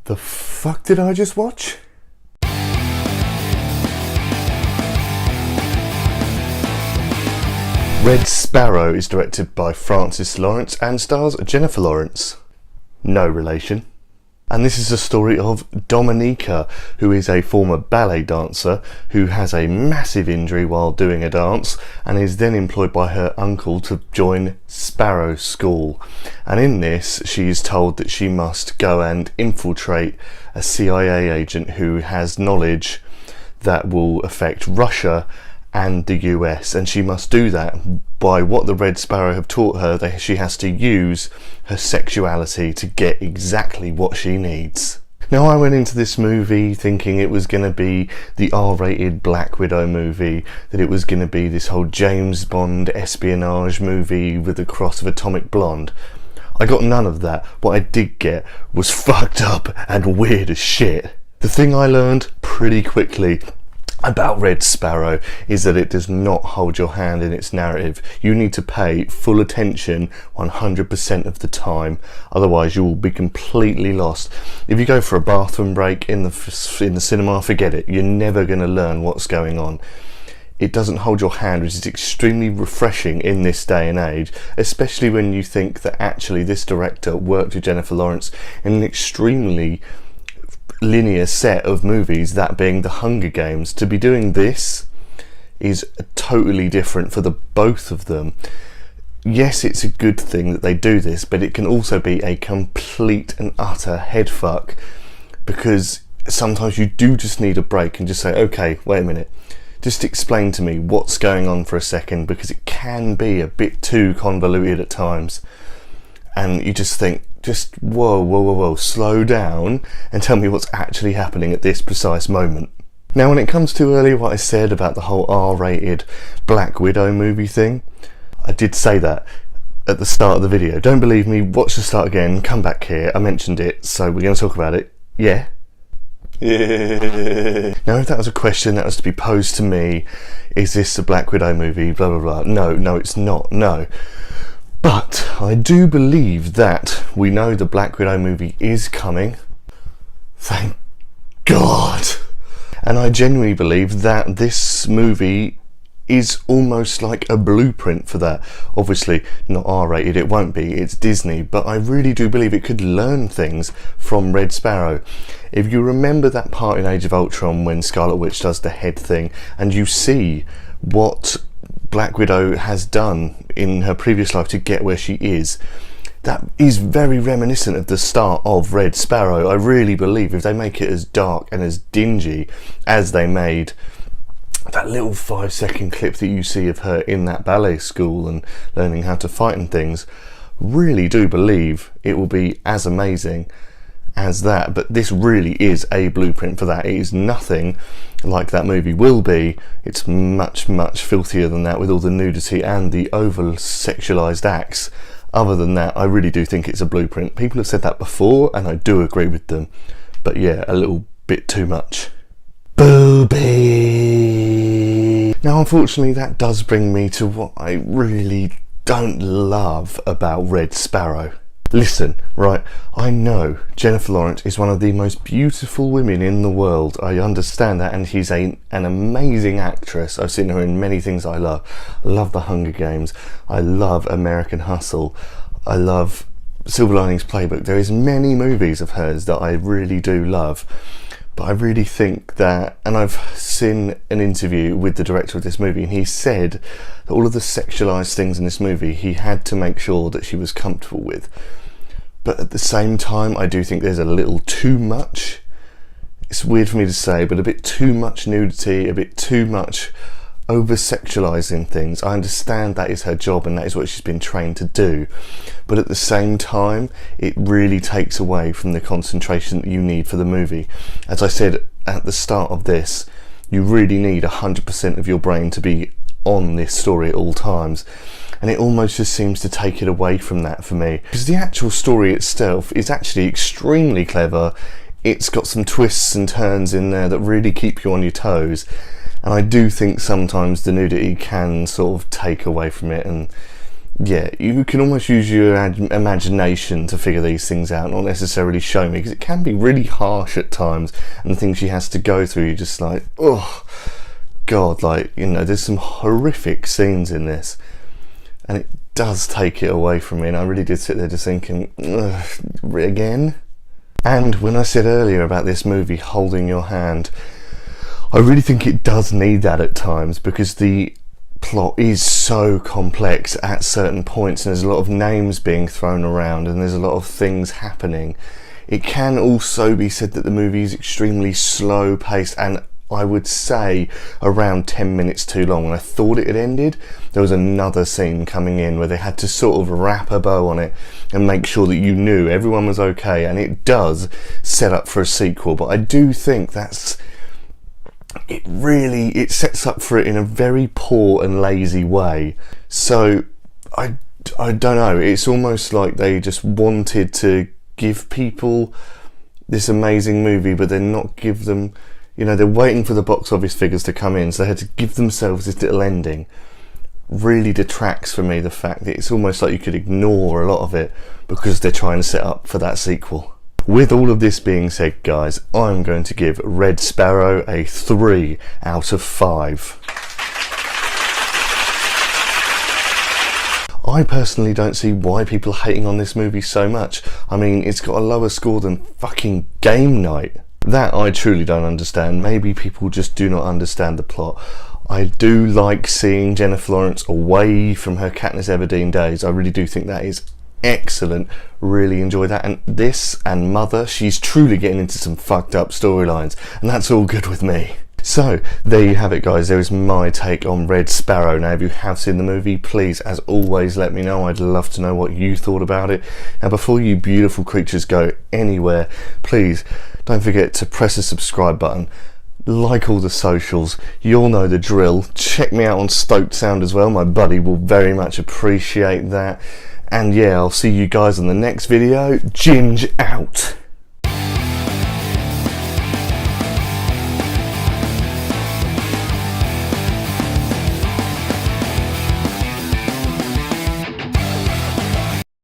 The fuck did I just watch? Red Sparrow is directed by Francis Lawrence and stars Jennifer Lawrence. No relation. And this is a story of Dominica, who is a former ballet dancer who has a massive injury while doing a dance and is then employed by her uncle to join Sparrow School. And in this, she is told that she must go and infiltrate a CIA agent who has knowledge that will affect Russia and the US, and she must do that by what the Red Sparrow have taught her. That she has to use her sexuality to get exactly what she needs. Now, I went into this movie thinking it was going to be the R-rated Black Widow movie, that it was going to be this whole James Bond espionage movie with the cross of Atomic Blonde. I got none of that. What I did get was fucked up and weird as shit. The thing I learned pretty quickly about Red Sparrow is that it does not hold your hand in its narrative. You need to pay full attention 100% of the time, otherwise you will be completely lost. If you go for a bathroom break in the cinema, forget it. You're never going to learn what's going on. It doesn't hold your hand, which is extremely refreshing in this day and age, especially when you think that actually this director worked with Jennifer Lawrence in an extremely linear set of movies, that being The Hunger Games. To be doing this is totally different for the both of them. Yes, it's a good thing that they do this, but it can also be a complete and utter headfuck, because sometimes you do just need a break and just say, okay, wait a minute, just explain to me what's going on for a second, because it can be a bit too convoluted at times, and you just think, just whoa, slow down and tell me what's actually happening at this precise moment. Now, when it comes to earlier what I said about the whole R-rated Black Widow movie thing, I did say that at the start of the video. Don't believe me, watch the start again, come back here, I mentioned it, so we're going to talk about it. Yeah. Now, if that was a question that was to be posed to me, is this a Black Widow movie, blah blah blah, no it's not, no. But I do believe that we know the Black Widow movie is coming. Thank God. And I genuinely believe that this movie is almost like a blueprint for that. Obviously not R-rated, it won't be, it's Disney, but I really do believe it could learn things from Red Sparrow. If you remember that part in Age of Ultron when Scarlet Witch does the head thing, and you see what Black Widow has done in her previous life to get where she is, that is very reminiscent of the start of Red Sparrow. I really believe if they make it as dark and as dingy as they made that little 5-second clip that you see of her in that ballet school and learning how to fight and things, really do believe it will be as amazing as that. But this really is a blueprint for that. It is nothing like that movie will be. It's much filthier than that, with all the nudity and the over sexualized acts. Other than that, I really do think it's a blueprint. People have said that before and I do agree with them, but yeah, a little bit too much. Booby. Now, unfortunately, that does bring me to what I really don't love about Red Sparrow. Listen, right, I know Jennifer Lawrence is one of the most beautiful women in the world. I understand that, and she's an amazing actress. I've seen her in many things I love. I love The Hunger Games. I love American Hustle. I love Silver Linings Playbook. There is many movies of hers that I really do love. But I really think that, and I've seen an interview with the director of this movie, and he said that all of the sexualized things in this movie he had to make sure that she was comfortable with. But at the same time, I do think there's a little too much. It's weird for me to say, but a bit too much nudity, a bit too much over-sexualizing things. I understand that is her job and that is what she's been trained to do. But at the same time, it really takes away from the concentration that you need for the movie. As I said at the start of this, you really need 100% of your brain to be on this story at all times. And it almost just seems to take it away from that for me. Because the actual story itself is actually extremely clever. It's got some twists and turns in there that really keep you on your toes. And I do think sometimes the nudity can sort of take away from it, and yeah, you can almost use your imagination to figure these things out, not necessarily show me, because it can be really harsh at times, and the things she has to go through, you're just like, oh god, like, you know, there's some horrific scenes in this, and it does take it away from me, and I really did sit there just thinking, again? And when I said earlier about this movie holding your hand, I really think it does need that at times, because the plot is so complex at certain points, and there's a lot of names being thrown around, and there's a lot of things happening. It can also be said that the movie is extremely slow paced, and I would say around 10 minutes too long. When I thought it had ended, there was another scene coming in where they had to sort of wrap a bow on it and make sure that you knew everyone was okay, and it does set up for a sequel, but I do think it sets up for it in a very poor and lazy way. So I don't know, it's almost like they just wanted to give people this amazing movie, but then not give them, you know, they're waiting for the box office figures to come in, so they had to give themselves this little ending. Really detracts for me the fact that it's almost like you could ignore a lot of it because they're trying to set up for that sequel. With all of this being said, guys, I'm going to give Red Sparrow a 3 out of 5. I personally don't see why people are hating on this movie so much. I mean, it's got a lower score than fucking Game Night. That I truly don't understand. Maybe people just do not understand the plot. I do like seeing Jennifer Lawrence away from her Katniss Everdeen days. I really do think that is excellent. Really enjoy that. And this and Mother, she's truly getting into some fucked up storylines, and that's all good with me. So there you have it, guys. There is my take on Red Sparrow. Now if you have seen the movie, please as always let me know. I'd love to know what you thought about it. Now before you beautiful creatures go anywhere, please don't forget to press the subscribe button, like all the socials, you all know the drill. Check me out on Stoked Sound as well, my buddy will very much appreciate that. And yeah, I'll see you guys on the next video. Ginge out.